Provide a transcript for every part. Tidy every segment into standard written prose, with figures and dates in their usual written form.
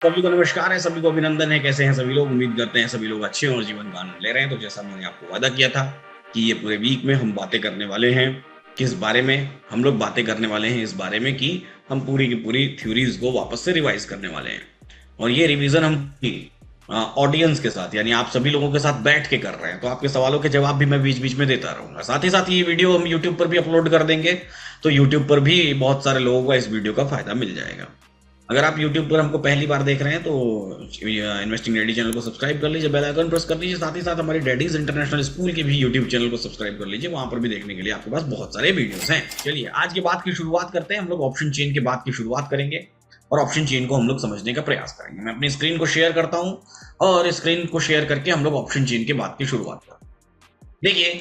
सभी को नमस्कार है, सभी को अभिनंदन है। कैसे हैं सभी लोग? उम्मीद करते हैं सभी लोग अच्छे हों और जीवन का आनंद ले रहे हैं। तो जैसा मैंने आपको वादा किया था कि ये पूरे वीक में हम बातें करने वाले हैं। किस बारे में हम लोग बातें करने वाले हैं? इस बारे में कि हम पूरी की पूरी थ्योरीज को वापस से रिवाइज करने वाले हैं। और ये रिवीजन हम ऑडियंस के साथ, यानी आप सभी लोगों के साथ बैठ के कर रहे हैं। तो आपके सवालों के जवाब भी मैं बीच बीच में देता रहूंगा। साथ ही साथ ये वीडियो हम यूट्यूब पर भी अपलोड कर देंगे, तो यूट्यूब पर भी बहुत सारे लोगों को इस वीडियो का फायदा मिल जाएगा। अगर आप YouTube पर हमको पहली बार देख रहे हैं तो इन्वेस्टिंग रेडी चैनल को सब्सक्राइब कर लीजिए, बेल आइकन प्रेस कर लीजिए। साथ ही साथ हमारे डैडीज इंटरनेशनल स्कूल के भी YouTube चैनल को सब्सक्राइब कर लीजिए, वहां पर भी देखने के लिए आपके पास बहुत सारे वीडियोस हैं। चलिए आज की बात की शुरुआत करते हैं। हम लोग ऑप्शन चेन की बात की शुरुआत करेंगे और ऑप्शन चेन को हम लोग समझने का प्रयास करेंगे। मैं अपनी स्क्रीन को शेयर करता हूं और स्क्रीन को शेयर करके हम लोग ऑप्शन चेन की बात की शुरुआत करते हैं। देखिए,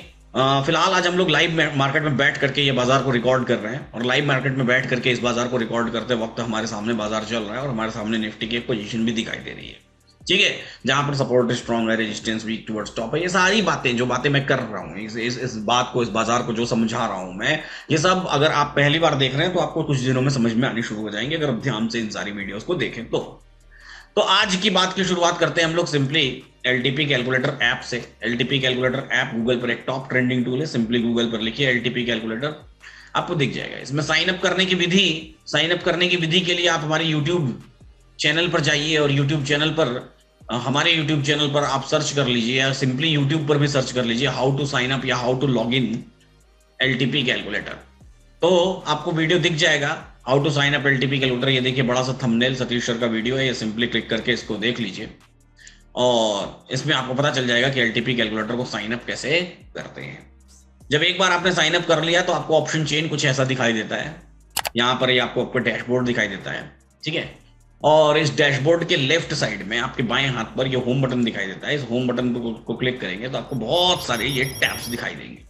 फिलहाल आज हम लोग लाइव मार्केट में बैठ करके ये बाजार को रिकॉर्ड कर रहे हैं और लाइव मार्केट में बैठ करके इस बाजार को रिकॉर्ड करते वक्त हमारे सामने बाजार चल रहा है और हमारे सामने निफ्टी की एक पोजीशन भी दिखाई दे रही है। ठीक है, जहां पर सपोर्ट स्ट्रॉन्ग है, रेजिस्टेंस वीक टुवर्ड्स टॉप है। ये सारी बातें जो बातें मैं कर रहा हूँ, इस बात को, इस बाजार को जो समझा रहा हूं मैं, ये सब अगर आप पहली बार देख रहे हैं तो आपको कुछ दिनों में समझ में आनी शुरू हो जाएंगे अगर आप ध्यान से इन सारी वीडियोस को देखें तो आज की बात की शुरुआत करते हैं हम लोग सिंपली एलटीपी कैलकुलेटर ऐप से। एलटीपी कैलकुलेटर ऐप गूगल पर एक टॉप ट्रेंडिंग टूल है। सिंपली गूगल पर लिखिए एलटीपी कैलकुलेटर, आपको दिख जाएगा। इसमें साइन अप करने की विधि के लिए आप हमारे यूट्यूब चैनल पर जाइए और यूट्यूब चैनल पर, हमारे यूट्यूब चैनल पर आप सर्च कर लीजिए या सिंपली यूट्यूब पर भी सर्च कर लीजिए हाउ टू साइन अप या how to log in LTP calculator. तो आपको वीडियो दिख जाएगा how to sign up LTP calculator. ये देखिए, बड़ा सा थंबनेल सतीश सर का वीडियो है, ये सिंपली क्लिक करके इसको देख लीजिए और इसमें आपको पता चल जाएगा कि एलटीपी कैलकुलेटर को साइन अप कैसे करते हैं। जब एक बार आपने साइन अप कर लिया तो आपको ऑप्शन चेन कुछ ऐसा दिखाई देता है। यहाँ पर ये आपको आपका डैशबोर्ड दिखाई देता है, ठीक है। और इस डैशबोर्ड के लेफ्ट साइड में आपके बाएं हाथ पर ये होम बटन दिखाई देता है। इस होम बटन को क्लिक करेंगे तो आपको बहुत सारे ये टैब्स दिखाई देंगे।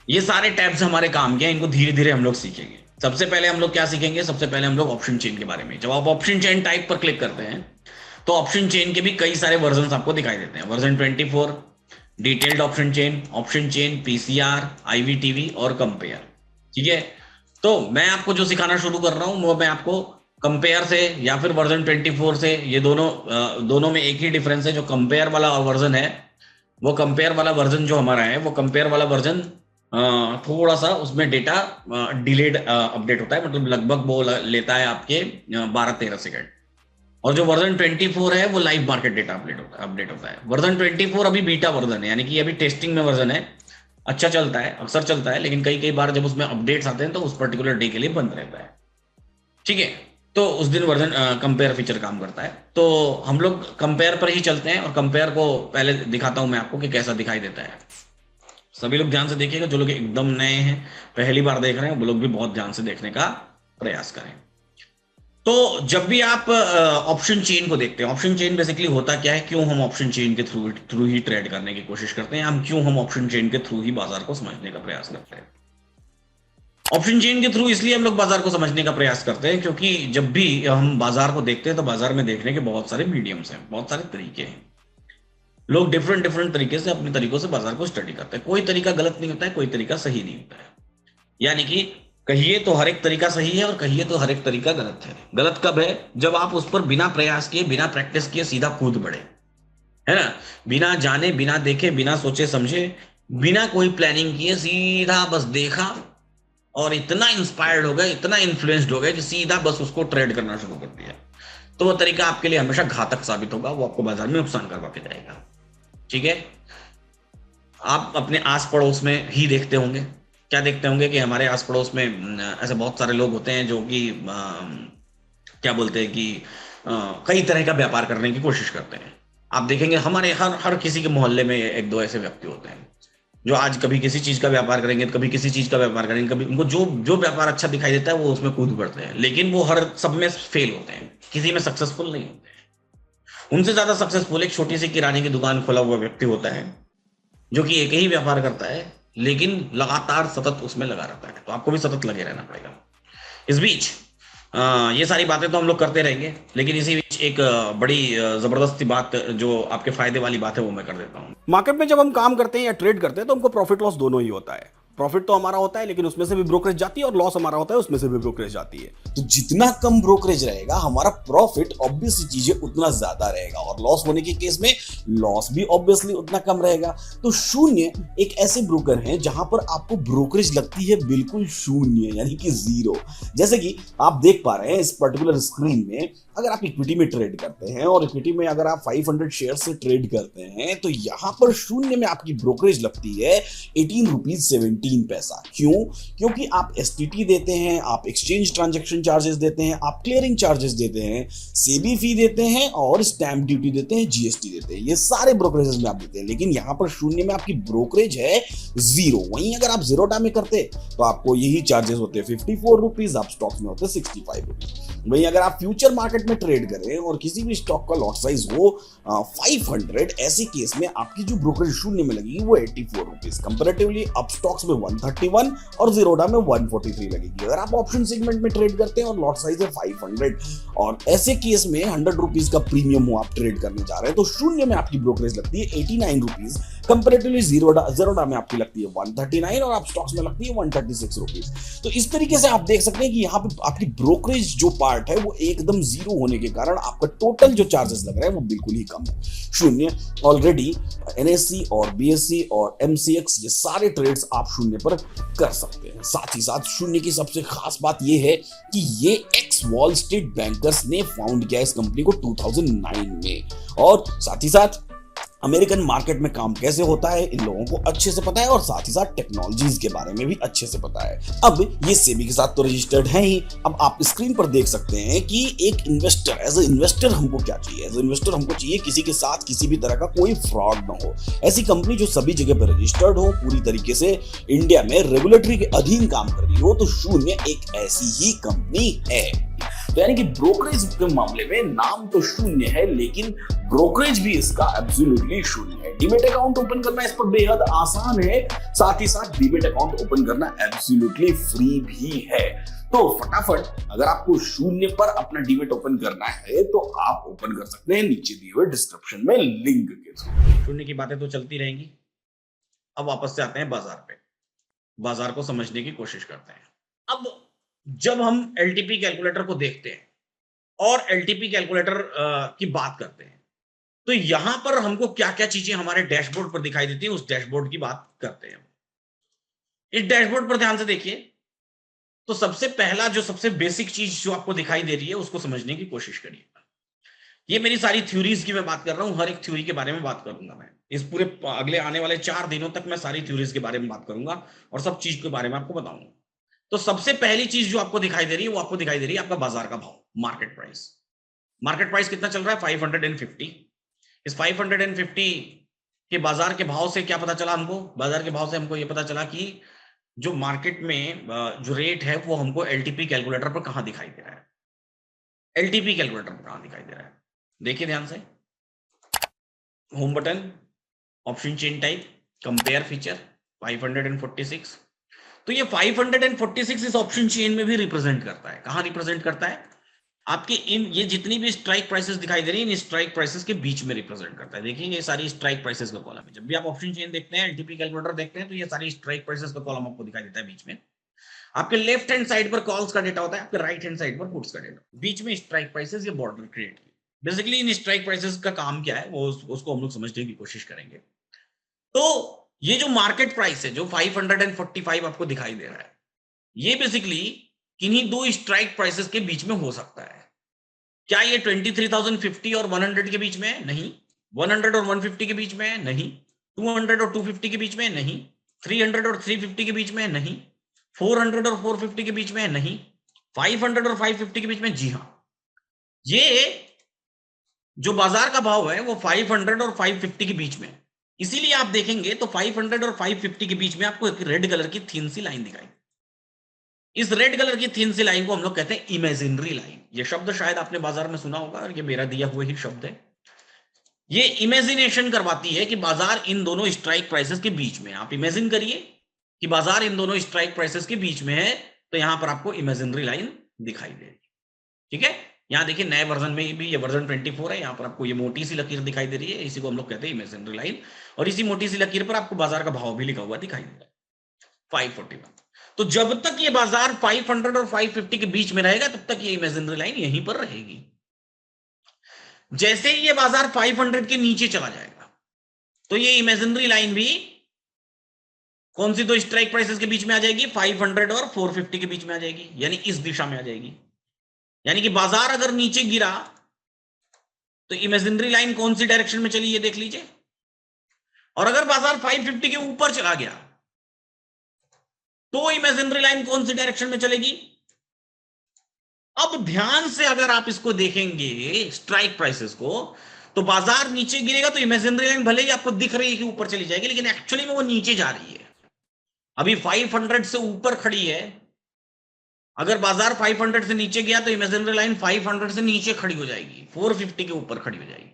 ये सारे टैब्स हमारे काम के हैं, इनको धीरे धीरे हम लोग सीखेंगे। सबसे पहले हम लोग क्या सीखेंगे? सबसे पहले हम लोग ऑप्शन चेन के बारे में। जब आप ऑप्शन चेन टाइप पर क्लिक करते हैं तो ऑप्शन चेन के भी कई सारे वर्जन आपको दिखाई देते हैं। Version 24, detailed option chain, PCR, IVTV और कंपेयर। ठीक है, तो मैं आपको जो सिखाना शुरू कर रहा हूं वो मैं आपको कंपेयर से या फिर वर्जन 24 से, ये दोनों में एक ही डिफरेंस है। जो कंपेयर वाला वर्जन है, वो कंपेयर वाला वर्जन जो हमारा है, वो कंपेयर वाला वर्जन थोड़ा सा उसमें डेटा डिलेड अपडेट होता है, मतलब लगभग वो लेता है आपके 12-13 सेकंड। और जो वर्जन 24 है वो लाइव मार्केट डेटा अपडेट होता है। वर्जन 24 अभी बीटा वर्जन है, यानी कि अभी टेस्टिंग में वर्जन है। अच्छा चलता है, अक्सर चलता है, लेकिन कई कई बार जब उसमें अपडेट्स आते हैं तो उस पर्टिकुलर डे के लिए बंद रहता है। ठीक है, तो उस दिन वर्जन कंपेयर फीचर काम करता है। तो हम लोग कंपेयर पर ही चलते हैं और कंपेयर को पहले दिखाता हूं मैं आपको कि कैसा दिखाई देता है। सभी लोग ध्यान से देखिएगा, जो लोग एकदम नए हैं, पहली बार देख रहे हैं, वो लोग भी बहुत ध्यान से देखने का प्रयास करें। तो जब भी आप ऑप्शन चेन को देखते हैं, ऑप्शन चेन बेसिकली होता क्या है, क्यों हम ऑप्शन चेन के थ्रू ही ट्रेड करने की कोशिश करते हैं, हम ऑप्शन चेन के थ्रू ही बाजार को समझने का प्रयास करते हैं। ऑप्शन चेन के थ्रू इसलिए हम लोग बाजार को समझने का प्रयास करते हैं क्योंकि जब भी हम बाजार को देखते हैं तो बाजार में देखने के बहुत सारे मीडियम्स हैं, बहुत सारे तरीके हैं। लोग डिफरेंट डिफरेंट तरीके से, अपने तरीकों से बाजार को स्टडी करते हैं। कोई तरीका गलत नहीं होता है, कोई तरीका सही नहीं होता है। यानी कि कहिए तो हर एक तरीका सही है और कहिए तो हर एक तरीका गलत है। गलत कब है? जब आप उस पर बिना प्रयास किए, बिना प्रैक्टिस किए सीधा कूद पड़े, है ना। बिना जाने, बिना देखे, बिना सोचे समझे, बिना कोई प्लानिंग किए सीधा बस देखा और इतना इंस्पायर्ड हो गए, इतना इन्फ्लुएंस्ड हो गए कि सीधा बस उसको ट्रेड करना शुरू कर दिया। तो वो तरीका आपके लिए हमेशा घातक साबित होगा, वो आपको बाजार में नुकसान करवा के जाएगा। ठीक है, आप अपने आस पड़ोस में ही देखते होंगे, क्या देखते होंगे कि हमारे आस पड़ोस में ऐसे बहुत सारे लोग होते हैं जो कि क्या बोलते हैं कि कई तरह का व्यापार करने की कोशिश करते हैं। आप देखेंगे हमारे हर किसी के मोहल्ले में एक दो ऐसे व्यक्ति होते हैं जो आज कभी किसी चीज का व्यापार करेंगे, कभी किसी चीज का व्यापार करेंगे, कभी उनको जो व्यापार अच्छा दिखाई देता है वो उसमें कूद पड़ते हैं, लेकिन वो हर सब में फेल होते हैं, किसी में सक्सेसफुल नहीं होते हैं। उनसे ज्यादा सक्सेसफुल एक छोटी सी किराने की दुकान खोला हुआ व्यक्ति होता है जो कि एक ही व्यापार करता है लेकिन लगातार सतत उसमें लगा रहता है। तो आपको भी सतत लगे रहना पड़ेगा। इस बीच ये सारी बातें तो हम लोग करते रहेंगे, लेकिन इसी बीच एक बड़ी जबरदस्ती बात जो आपके फायदे वाली बात है वो मैं कर देता हूँ। मार्केट में जब हम काम करते हैं या ट्रेड करते हैं तो हमको प्रॉफिट लॉस दोनों ही होता है। प्रॉफिट तो हमारा होता है लेकिन उसमें से भी ब्रोकरेज जाती है, और लॉस हमारा होता है उसमें से भी ब्रोकरेज जाती है। तो जितना कम ब्रोकरेज रहेगा हमारा प्रॉफिट ऑब्वियसली चीजें उतना ज्यादा रहेगा, और लॉस होने के केस में लॉस भी ऑब्वियसली उतना कम रहेगा। तो शून्य एक ऐसे ब्रोकर हैं जहां पर आपको ब्रोकरेज लगती है बिल्कुल शून्य, यानी कि जीरो। जैसे कि आप देख पा रहे हैं इस पर्टिकुलर स्क्रीन में, अगर आप इक्विटी में ट्रेड करते हैं और इक्विटी में अगर आप 500 शेयर से ट्रेड करते हैं तो यहां पर शून्य में आपकी ब्रोकरेज लगती है 18 रुपीज 17 पैसा। क्यों? क्योंकि आप एसटीटी देते हैं, आप एक्सचेंज ट्रांजैक्शन चार्जेस देते हैं, आप क्लियरिंग चार्जेस देते हैं, सेबी फी देते हैं और स्टैंप ड्यूटी देते हैं, जीएसटी देते हैं, ये सारे ब्रोकरेजेस में आप देते हैं। लेकिन यहां पर शून्य में आपकी ब्रोकरेज है जीरो। वहीं अगर आप जीरोडा में करते तो आपको यही चार्जेस होते 54 रुपीज, आप स्टॉक्स में होते 65 रुपीज। वहीं अगर आप फ्यूचर मार्केट में ट्रेड करें और किसी भी स्टॉक का लॉट साइज हो 500, ऐसे केस में आपकी जो ब्रोकरेज शून्य में लगेगी वो 84 रुपीज, कंपैरेटिवली अप स्टॉक्स में 131 और जीरोडा में 143 लगेगी। अगर आप ऑप्शन सेगमेंट में ट्रेड करते हैं और लॉट साइज है 500 और ऐसे केस में 100 रुपीज का प्रीमियम हो आप ट्रेड करने जा रहे हैं, तो शून्य में आपकी ब्रोकरेज लगती है 89 रुपीज, कंपैरेटिवली जीरोडा में आपकी लगती है 139 और आप स्टॉक्स में लगती है 136 रुपीज। तो इस तरीके से आप देख सकते हैं कि यहाँ पे आपकी ब्रोकरेज जो पार्ट है वो एकदम जीरो होने के कारण आपका टोटल जो चार्जेस लग रहा है वो बिल्कुल ही कम है। शून्य ऑलरेडी एनएससी और बीएससी और एमसीएक्स ये सारे ट्रेड्स आप शून्य पर कर सकते हैं। साथ ही साथ शून्य की सबसे खास बात ये है कि ये एक्स वॉल स्ट्रीट बैंकर्स ने फाउंड किया इस कंपनी को 2009 में, और साथ ही साथ अमेरिकन मार्केट में काम कैसे होता है इन लोगों को अच्छे से पता है, और साथ ही साथ टेक्नोलॉजीज के बारे में भी अच्छे से पता है। अब ये सेबी के साथ तो रजिस्टर्ड है ही। अब आप स्क्रीन पर देख सकते हैं कि एक इन्वेस्टर, एज ए इन्वेस्टर हमको क्या चाहिए? एज ए इन्वेस्टर हमको चाहिए किसी के साथ किसी भी तरह का कोई फ्रॉड ना हो, ऐसी कंपनी जो सभी जगह पर रजिस्टर्ड हो, पूरी तरीके से इंडिया में रेगुलेटरी के अधीन काम कर रही हो। तो शून्य एक ऐसी ही कंपनी है। तो यानी कि ब्रोकरेज के मामले में नाम तो शून्य है लेकिन ब्रोकरेज भी इसका एब्सोल्युटली शून्य है। डीमेट अकाउंट ओपन करना इस पर बेहद आसान है, साथ ही साथ डीमेट अकाउंट ओपन करना एब्सोल्युटली फ्री भी है। तो फटाफट अगर आपको शून्य पर अपना डीमेट ओपन करना है तो आप ओपन कर सकते हैं नीचे दिए हुए डिस्क्रिप्शन में लिंक के थ्रू। शून्य की बातें तो चलती रहेंगी। अब वापस से आते हैं बाजार पे, बाजार को समझने की कोशिश करते हैं। अब जब हम एलटीपी कैलकुलेटर को देखते हैं और एलटीपी कैलकुलेटर की बात करते हैं तो यहां पर हमको क्या क्या चीजें हमारे डैशबोर्ड पर दिखाई देती है, उस डैशबोर्ड की बात करते हैं। इस डैशबोर्ड पर ध्यान से देखिए तो सबसे पहला जो सबसे बेसिक चीज जो आपको दिखाई दे रही है उसको समझने की कोशिश करिए। ये मेरी सारी थ्योरीज की मैं बात कर रहा हूं, हर एक थ्योरी के बारे में बात करूंगा। मैं इस पूरे अगले आने वाले 4 दिनों तक मैं सारी थ्योरीज के बारे में बात करूंगा और सब चीज के बारे में आपको बताऊंगा। तो सबसे पहली चीज जो आपको दिखाई दे रही है वो आपको दिखाई दे रही है आपका बाजार का भाव, मार्केट प्राइस। मार्केट प्राइस कितना चल रहा है? 550। इस 550 के बाजार के भाव से क्या पता चला हमको? बाजार के भाव से हमको ये पता चला कि जो मार्केट में जो रेट है वो हमको एलटीपी कैलकुलेटर पर कहां दिखाई दे रहा है। एलटीपी कैलकुलेटर पर कहां दिखाई दे रहा है? देखिए ध्यान से, home button, option chain type, compare feature, 546। तो ये 546 इस ऑप्शन चेन में भी रिप्रेजेंट करता है। कहां रिप्रेजेंट करता है? आपके इन ये जितनी भी स्ट्राइक प्राइसेस दिखाई दे रही है इन स्ट्राइक प्राइसेस के बीच में रिप्रेजेंट करता है। देखिए ये सारी स्ट्राइक प्राइसेस का कॉलम है। जब भी आप ऑप्शन चेन देखते हैं, एलटीपी कैलकुलेटर देखते हैं तो ये सारी स्ट्राइक प्राइसेस का कॉलम आपको दिखाई देता है बीच में। आपके लेफ्ट हैंड साइड पर कॉल्स का डेटा होता है, आपके राइट हैंड साइड पर पुट्स का डेटा, बीच में स्ट्राइक प्राइसेस ये बॉर्डर क्रिएट की। बेसिकली इन स्ट्राइक प्राइसेस का काम क्या है वो उसको हम लोग समझने की कोशिश करेंगे। तो ये जो मार्केट प्राइस है जो 545 आपको दिखाई दे रहा है, ये बेसिकली किन्हीं दो स्ट्राइक प्राइसेस के बीच में हो सकता है। क्या ये 23,050 और 100 के बीच में है? नहीं। 100 और 150 के बीच में है? नहीं। 200 और 250 के बीच में है? नहीं। 300 और 350 के बीच में है? नहीं। 400 और 450 के बीच में है? नहीं। 500 और 550 के बीच में? जी हाँ। ये जो बाजार का भाव है वो 500 और 550 के बीच में है। इसीलिए आप देखेंगे तो 500 और 550 के बीच में आपको एक रेड कलर की थिन सी लाइन दिखाई। इस रेड कलर की थिन सी लाइन को हम लोग कहते हैं इमेजिनरी लाइन। ये शब्द शायद आपने बाजार में सुना होगा और ये मेरा दिया हुआ ही शब्द है। ये इमेजिनेशन करवाती है कि बाजार इन दोनों स्ट्राइक प्राइसेस के बीच में। आप इमेजिन करिए कि बाजार इन दोनों स्ट्राइक प्राइसेस के बीच में है, तो यहां पर आपको इमेजिनरी लाइन दिखाई देगी। ठीक है, यहां देखिए नए वर्जन में भी, ये वर्जन 24 है, यहां पर आपको ये मोटी सी लकीर दिखाई दे रही है, इसी को हम लोग कहते हैं इमेजिनरी लाइन। और इसी मोटी सी लकीर पर आपको बाजार का भाव भी लिखा हुआ दिखाई दे रहा है। 541। तो जब तक ये बाजार 500 और 550 के बीच में रहेगा तब तक ये इमेजिनरी लाइन यहीं पर रहेगी। जैसे ही ये बाजार 500 के नीचे चला जाएगा तो ये इमेजिनरी लाइन भी कौन सी दो स्ट्राइक प्राइसेस के बीच में आ जाएगी, 500 और 450 के बीच में आ जाएगी, यानी इस दिशा में आ जाएगी। यानी कि बाजार अगर नीचे गिरा तो इमेजिनरी लाइन कौन सी डायरेक्शन में चली ये देख लीजिए, और अगर बाजार 550 के ऊपर चला गया तो इमेजिनरी लाइन कौन सी डायरेक्शन में चलेगी। अब ध्यान से अगर आप इसको देखेंगे स्ट्राइक प्राइसेस को, तो बाजार नीचे गिरेगा तो इमेजिनरी लाइन भले ही आपको दिख रही है कि ऊपर चली जाएगी, लेकिन एक्चुअली में वो नीचे जा रही है। अभी 500 से ऊपर खड़ी है, अगर बाजार 500 से नीचे गया तो इमेजिनरी लाइन 500 से नीचे खड़ी हो जाएगी, 450 के ऊपर खड़ी हो जाएगी।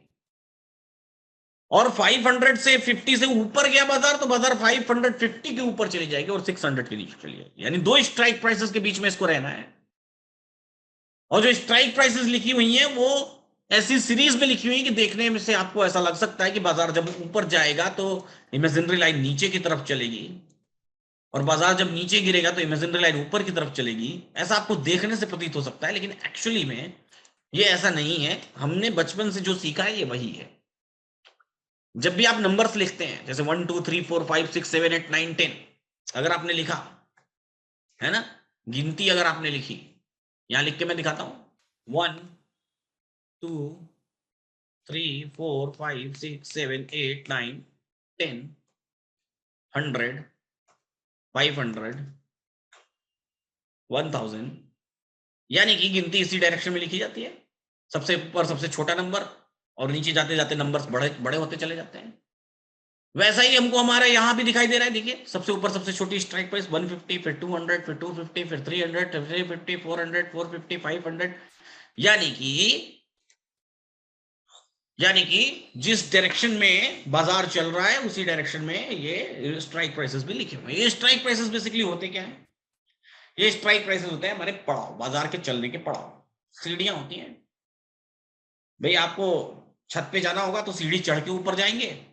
और 500 से 50 से ऊपर गया बाजार तो बाजार 550 के ऊपर चली जाएगी और 600 के नीचे चली जाएगी। यानी दो स्ट्राइक प्राइसेस के बीच में इसको रहना है। और जो स्ट्राइक प्राइसेस लिखी हुई हैं वो ऐसी सीरीज में लिखी हुई है कि देखने में से आपको ऐसा लग सकता है कि बाजार जब ऊपर जाएगा तो इमेजिनरी लाइन नीचे की तरफ चलेगी, और बाजार जब नीचे गिरेगा तो इमेजिनरी लाइन ऊपर की तरफ चलेगी। ऐसा आपको देखने से प्रतीत हो सकता है, लेकिन एक्चुअली में ये ऐसा नहीं है। हमने बचपन से जो सीखा है ये वही है। जब भी आप नंबर्स लिखते हैं, जैसे 1 2 3 4 5 6 7 8 9 10, अगर आपने लिखा है ना, गिनती अगर आपने लिखी, यहां लिख के मैं दिखाता हूं, 1 2 3 4 5 6 7 8 9 10 100 500 1000, यानी कि गिनती इसी डायरेक्शन में लिखी जाती है। सबसे ऊपर सबसे छोटा नंबर और नीचे जाते जाते नंबर्स बड़े बड़े होते चले जाते हैं। वैसा ही हमको हमारे यहां भी दिखाई दे रहा है। देखिए, सबसे ऊपर सबसे छोटी स्ट्राइक प्राइस 150, फिर 200, फिर 250, फिर 300, फिर 350, 400, 450, 500, यानी कि जिस डायरेक्शन में बाजार चल रहा है उसी डायरेक्शन में ये स्ट्राइक प्राइसेस भी लिखे हुए हैं। ये स्ट्राइक प्राइसेस बेसिकली होते क्या है? ये स्ट्राइक प्राइसेस होते हैं हमारे पड़ाव, बाजार के चलने के पड़ाव, सीढ़ियां होती हैं। भाई आपको छत पे जाना होगा तो सीढ़ी चढ़ के ऊपर जाएंगे,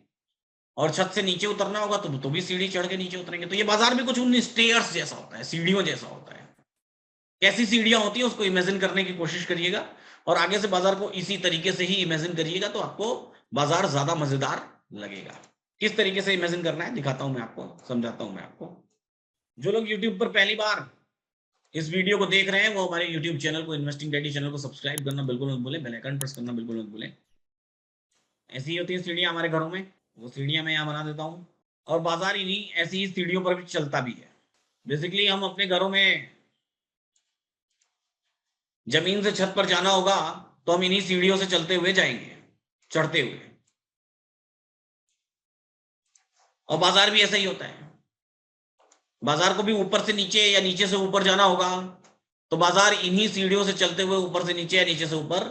और छत से नीचे उतरना होगा तो भी सीढ़ी चढ़ के नीचे उतरेंगे। तो ये बाजार भी कुछ उन स्टेयर्स जैसा होता है, सीढ़ियों जैसा होता है। कैसी सीढ़ियां होती है उसको इमेजिन करने की कोशिश करिएगा, और आगे से बाजार को इसी तरीके से ही इमेजिन करिएगा तो आपको बाजार ज्यादा मजेदार लगेगा। किस तरीके से इमेजिन करना है दिखाता हूं मैं आपको, समझाता हूं मैं आपको। जो लोग यूट्यूब पर पहली बार इस वीडियो को देख रहे हैं वो हमारे यूट्यूब चैनल को, इन्वेस्टिंग डैडी चैनल को सब्सक्राइब करना बिल्कुल मत भूलें, बेल आइकन प्रेस करना बिल्कुल मत भूलें। ऐसी ही होती है सीढ़ियां हमारे घरों में, वो सीढ़ियां मैं यहाँ बना देता हूँ, और बाजार इन्हीं ऐसी ही सीढ़ियों पर भी चलता भी है। बेसिकली हम अपने घरों में जमीन से छत पर जाना होगा तो हम इन्हीं सीढ़ियों से चलते हुए जाएंगे, चढ़ते हुए। और बाजार भी ऐसा ही होता है। बाजार को भी ऊपर से नीचे या नीचे से ऊपर जाना होगा तो बाजार इन्हीं सीढ़ियों से चलते हुए ऊपर से नीचे या नीचे से ऊपर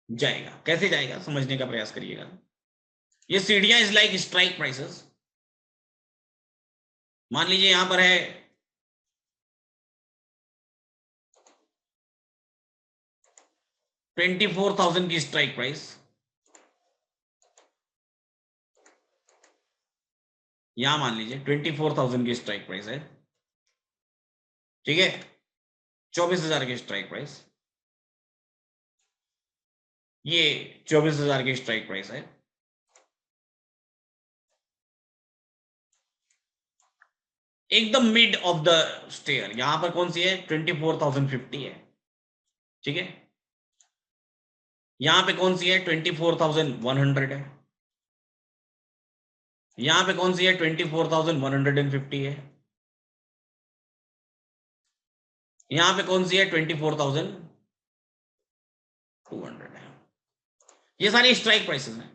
जाएगा। कैसे जाएगा समझने का प्रयास करिएगा। ये सीढ़ियां इज लाइक स्ट्राइक प्राइसेस। मान लीजिए यहां पर है 24,000 की स्ट्राइक प्राइस, यहां मान लीजिए 24,000 की स्ट्राइक प्राइस है, ठीक है। 24,000 की स्ट्राइक प्राइस, ये 24,000 की स्ट्राइक प्राइस है। एकदम मिड ऑफ द स्टेयर यहां पर कौन सी है? 24,050 है, ठीक है। यहां पे कौन सी है? 24,100 है। यहां पे कौन सी है? 24,150 है। यहां पे कौन सी है? 24,200 है। ये सारी स्ट्राइक प्राइसेस हैं।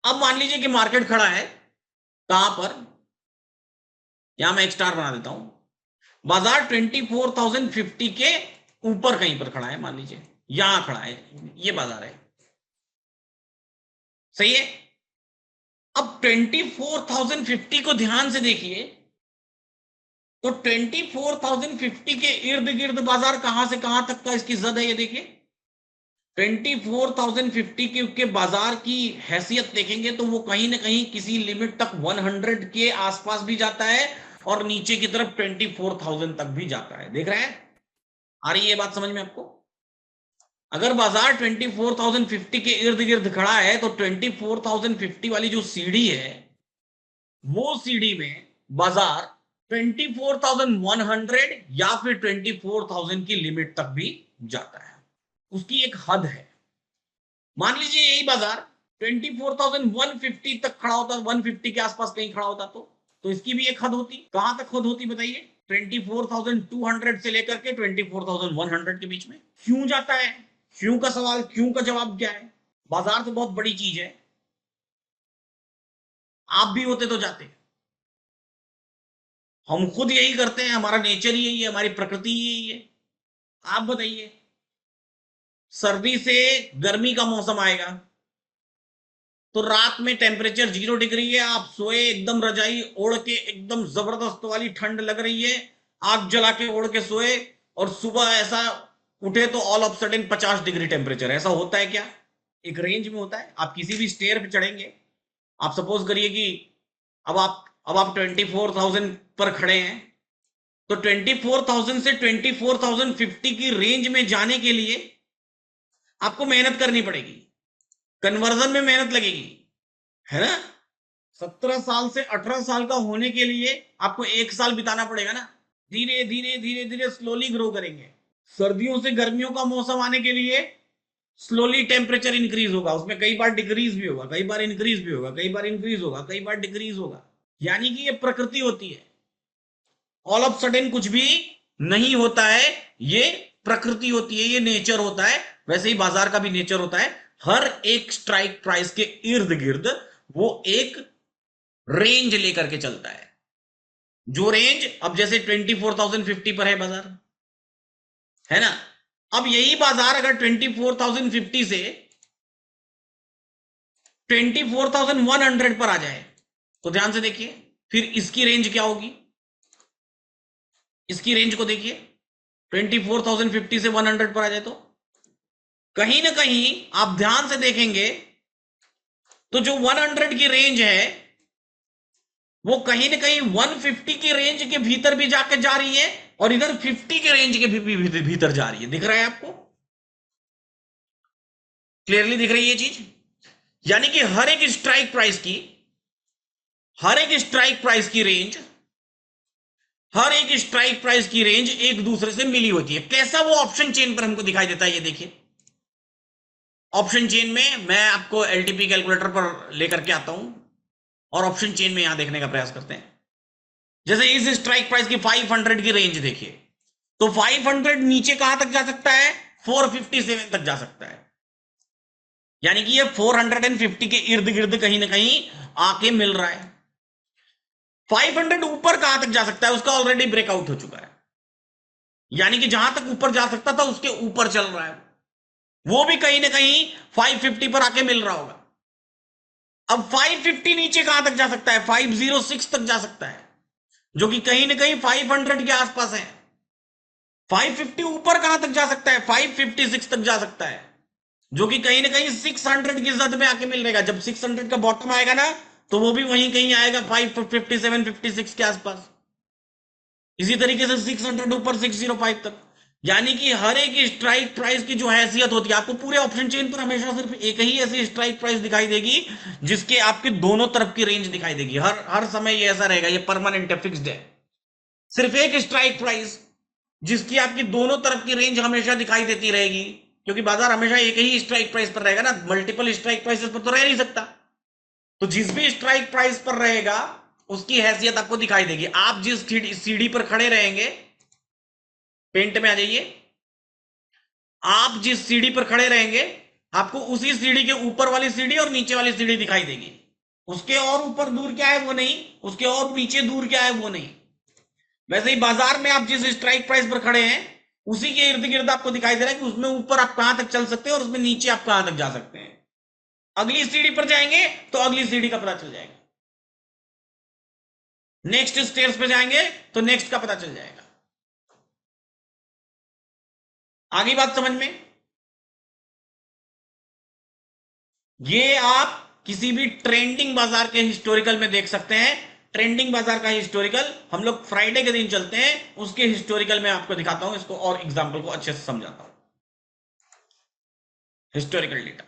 अब मान लीजिए कि मार्केट खड़ा है कहां पर? यहां मैं एक स्टार बना देता हूं। बाजार 24,050 के ऊपर कहीं पर खड़ा है, मान लीजिए यहां खड़ा है, ये बाजार है, सही है। अब 24,050 को ध्यान से देखिए तो 24,050 के इर्द गिर्द बाजार कहां से कहां तक का इसकी जद है, ये देखिए 24,050 के बाजार की हैसियत देखेंगे तो वो कहीं ना कहीं किसी लिमिट तक 100 के आसपास भी जाता है और नीचे की तरफ 24,000 तक भी जाता है। देख रहे हैं, आ रही है ये बात समझ में आपको? अगर बाजार 24,050 के इर्द गिर्द खड़ा है तो 24,050 वाली जो सीढ़ी है वो सीढ़ी में बाजार 24,100 या फिर 24,000 की लिमिट तक भी जाता है। उसकी एक हद है। मान लीजिए यही बाजार 24,150 तक खड़ा होता, 150 के आसपास कहीं खड़ा होता तो इसकी भी एक हद होती। कहां तक हद होती बताइए? 24,200 से लेकर के 24,100 के बीच में। क्यों जाता है? क्यों का सवाल, क्यों का जवाब क्या है? बाजार तो बहुत बड़ी चीज है, आप भी होते तो जाते। हम खुद यही करते हैं, हमारा नेचर ही यही है, हमारी प्रकृति ही यही है। आप बताइए, सर्दी से गर्मी का मौसम आएगा तो रात में टेम्परेचर 0 डिग्री है, आप सोए एकदम रजाई ओढ़ के, एकदम जबरदस्त वाली ठंड लग रही है, आग जला के ओढ़ के सोए, और सुबह ऐसा उठे तो all of sudden 50 degree temperature. ऐसा होता है क्या? एक रेंज में होता है। आप किसी भी स्टेयर पे चढ़ेंगे, आप सपोज करिए कि अब आप 24,000 पर खड़े हैं, तो 24,000 से 24,050 की रेंज में जाने के लिए आपको मेहनत करनी पड़ेगी, कन्वर्जन में मेहनत लगेगी, है ना? 17 साल से 18 साल का होने के लिए आपको 1 साल बिताना पड़ेगा ना। धीरे धीरे धीरे धीरे स्लोली ग्रो करेंगे। सर्दियों से गर्मियों का मौसम आने के लिए स्लोली टेम्परेचर इंक्रीज होगा, उसमें कई बार डिक्रीज भी होगा, कई बार इंक्रीज भी होगा, कई बार इंक्रीज होगा, कई बार डिक्रीज होगा। यानी कि ये प्रकृति होती है, ऑल ऑफ सडन कुछ भी नहीं होता है, ये प्रकृति होती है, ये नेचर होता है। वैसे ही बाजार का भी नेचर होता है। हर एक स्ट्राइक प्राइस के इर्द गिर्द वो एक रेंज लेकर के चलता है। जो रेंज अब जैसे 24,050 पर है बाजार, है ना? अब यही बाजार अगर 24,050 से 24,100 पर आ जाए तो ध्यान से देखिए, फिर इसकी रेंज क्या होगी? इसकी रेंज को देखिए, 24,050 से 100 पर आ जाए तो कहीं ना कहीं आप ध्यान से देखेंगे तो जो 100 की रेंज है वो कहीं ना कहीं 150 की रेंज के भीतर भी जाके जा रही है और इधर 50 के रेंज के भीतर जा रही है। दिख रहा है आपको? क्लियरली दिख रही है ये चीज? यानी कि हर एक स्ट्राइक प्राइस की रेंज, हर एक स्ट्राइक प्राइस की रेंज एक दूसरे से मिली होती है। कैसा वो ऑप्शन चेन पर हमको दिखाई देता है, ये देखिए। ऑप्शन चेन में मैं आपको एलटीपी कैलकुलेटर पर लेकर के आता हूं और ऑप्शन चेन में यहां देखने का प्रयास करते हैं। जैसे इस स्ट्राइक प्राइस की 500 की रेंज देखिए, तो 500 नीचे कहां तक जा सकता है? 457 तक जा सकता है। यानी कि ये 450 के इर्द गिर्द कहीं ना कहीं आके मिल रहा है। 500 ऊपर कहां तक जा सकता है? उसका ऑलरेडी ब्रेकआउट हो चुका है, यानी कि जहां तक ऊपर जा सकता था उसके ऊपर चल रहा है। वो भी कहीं ना कहीं 550 पर आके मिल रहा होगा। अब 550 नीचे कहां तक जा सकता है? 506 तक जा सकता है, जो कि कहीं ना कहीं 500 के आसपास है। 550 ऊपर कहां तक जा सकता है? 556 तक जा सकता है, जो कि कहीं ना कहीं 600 की जद में आके मिल रहेगा। जब 600 का बॉटम आएगा ना तो वो भी वहीं कहीं आएगा 557 56 के आसपास। इसी तरीके से 600 ऊपर 605 तक। यानी कि हर एक स्ट्राइक प्राइस की जो हैसियत होती है, आपको पूरे ऑप्शन चेन पर हमेशा सिर्फ एक ही ऐसी स्ट्राइक प्राइस दिखाई देगी जिसके आपके दोनों तरफ की रेंज दिखाई देगी। हर समय ये ऐसा रहेगा, ये परमानेंट है, फिक्स्ड है। सिर्फ एक स्ट्राइक प्राइस जिसकी आपकी दोनों तरफ की रेंज हमेशा दिखाई देती रहेगी, क्योंकि बाजार हमेशा एक ही स्ट्राइक प्राइस पर रहेगा ना, मल्टीपल स्ट्राइक प्राइसेस पर तो रह नहीं सकता। तो जिस भी स्ट्राइक प्राइस पर रहेगा उसकी हैसियत आपको दिखाई देगी। आप जिस सीढ़ी पर खड़े रहेंगे, पेंट में आ जाइए, आप जिस सीढ़ी पर खड़े रहेंगे आपको उसी सीढ़ी के ऊपर वाली सीढ़ी और नीचे वाली सीढ़ी दिखाई देगी। उसके और ऊपर दूर क्या है वो नहीं, उसके और नीचे दूर क्या है वो नहीं। वैसे ही बाजार में आप जिस स्ट्राइक प्राइस पर खड़े हैं उसी के इर्द गिर्द आपको दिखाई दे रहा है कि उसमें ऊपर आप कहां तक चल सकते हैं और उसमें नीचे आप कहां तक जा सकते हैं। अगली सीढ़ी पर जाएंगे तो अगली सीढ़ी का पता चल जाएगा, नेक्स्ट स्टेयर्स पे जाएंगे तो नेक्स्ट का पता चल जाएगा। आगे बात समझ में? ये आप किसी भी ट्रेंडिंग बाजार के हिस्टोरिकल में देख सकते हैं। ट्रेंडिंग बाजार का हिस्टोरिकल हम लोग फ्राइडे के दिन चलते हैं, उसके हिस्टोरिकल में आपको दिखाता हूं इसको और एग्जांपल को अच्छे से समझाता हूं। हिस्टोरिकल डेटा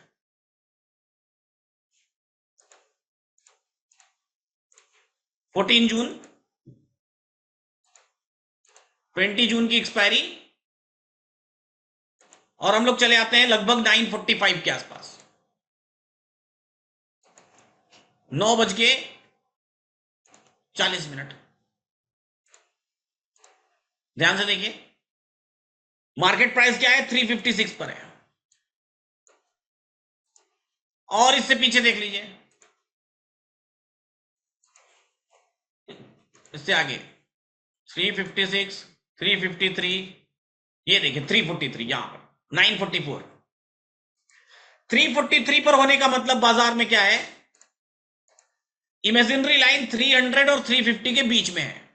14 जून, 20 जून की एक्सपायरी, और हम लोग चले आते हैं लगभग 9:45 के आसपास, 9:40। ध्यान से देखिए, मार्केट प्राइस क्या है, 356 पर है। और इससे पीछे देख लीजिए, इससे आगे 356, 353, ये देखिए 343, यहां पर 944। 343 पर होने का मतलब बाजार में क्या है, इमेजिनरी लाइन 300 और 350 के बीच में है,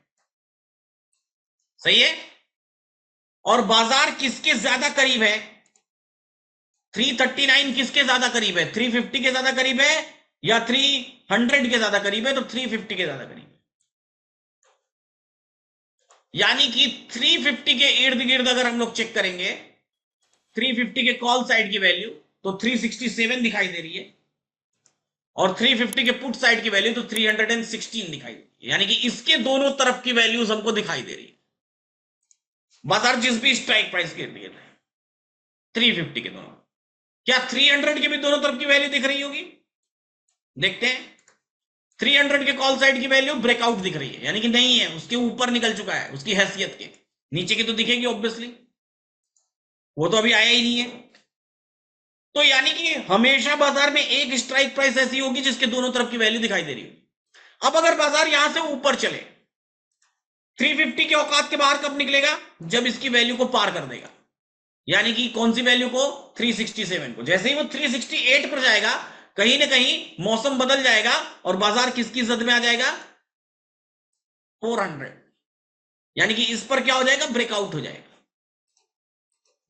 सही है। और बाजार किसके ज्यादा करीब है, 339 किसके ज्यादा करीब है, 350 के ज्यादा करीब है या 300 के ज्यादा करीब है, तो 350 के ज्यादा करीब है। यानी कि 350 के इर्द गिर्द अगर हम लोग चेक करेंगे 350 के कॉल साइड की वैल्यू तो 367 दिखाई दे रही है, और 350 के पुट साइड की वैल्यू तो 316 दिखाई दे रही है। यानी कि इसके दोनों तरफ की वैल्यूज हमको दिखाई दे रही है, बाजार जिस भी स्ट्राइक प्राइस के लिए 350 के दोनों, क्या 300 के भी दोनों तरफ की वैल्यू दिख रही होगी, देखते हैं। 300 के कॉल साइड की वैल्यू ब्रेकआउट दिख रही है, यानी कि नहीं है, उसके ऊपर निकल चुका है उसकी हैसियत के, नीचे की तो दिखेगी ऑब्वियसली, वो तो अभी आया ही नहीं है। तो यानी कि हमेशा बाजार में एक स्ट्राइक प्राइस ऐसी होगी जिसके दोनों तरफ की वैल्यू दिखाई दे रही होगी। अब अगर बाजार यहां से ऊपर चले, 350 के औकात के बाहर कब निकलेगा, जब इसकी वैल्यू को पार कर देगा, यानी कि कौन सी वैल्यू को, 367 को। जैसे ही वो 368 पर जाएगा, कहीं ना कहीं मौसम बदल जाएगा और बाजार किसकी जद में आ जाएगा, 400, यानी कि इस पर क्या हो जाएगा, ब्रेकआउट हो जाएगा,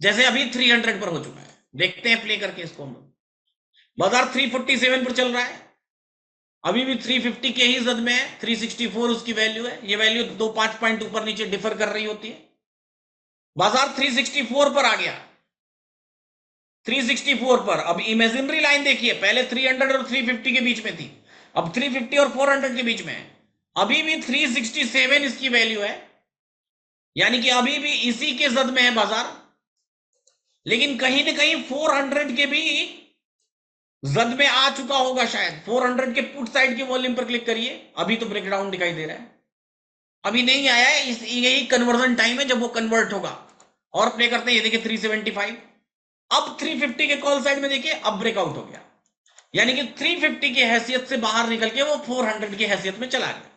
जैसे अभी 300 पर हो चुका है। देखते हैं प्ले करके इसको हम लोग, बाजार 347 पर चल रहा है, अभी भी 350 के ही जद में है, 364 उसकी वैल्यू है, ये वैल्यू 2-5 पॉइंट ऊपर नीचे डिफर कर रही होती है। बाजार 364 पर आ गया, 364 पर। अब इमेजिनरी लाइन देखिए, पहले 300 और 350 के बीच में थी, अब 350 और 400 के बीच में है, अभी भी 367 इसकी वैल्यू है, यानी कि अभी भी इसी के जद में है बाजार, लेकिन कहीं ना कहीं 400 के भी जद में आ चुका होगा शायद। 400 के पुट साइड के वॉल्यूम पर क्लिक करिए, अभी तो ब्रेकडाउन दिखाई दे रहा है, अभी नहीं आया है, यही कन्वर्जन टाइम है जब वो कन्वर्ट होगा। और प्ले करते हैं, ये देखिए 375, अब 350 के कॉल साइड में देखिए, अब ब्रेकआउट हो गया, यानी कि 350 की हैसियत से बाहर निकल के वो 400 की हैसियत में चला गया।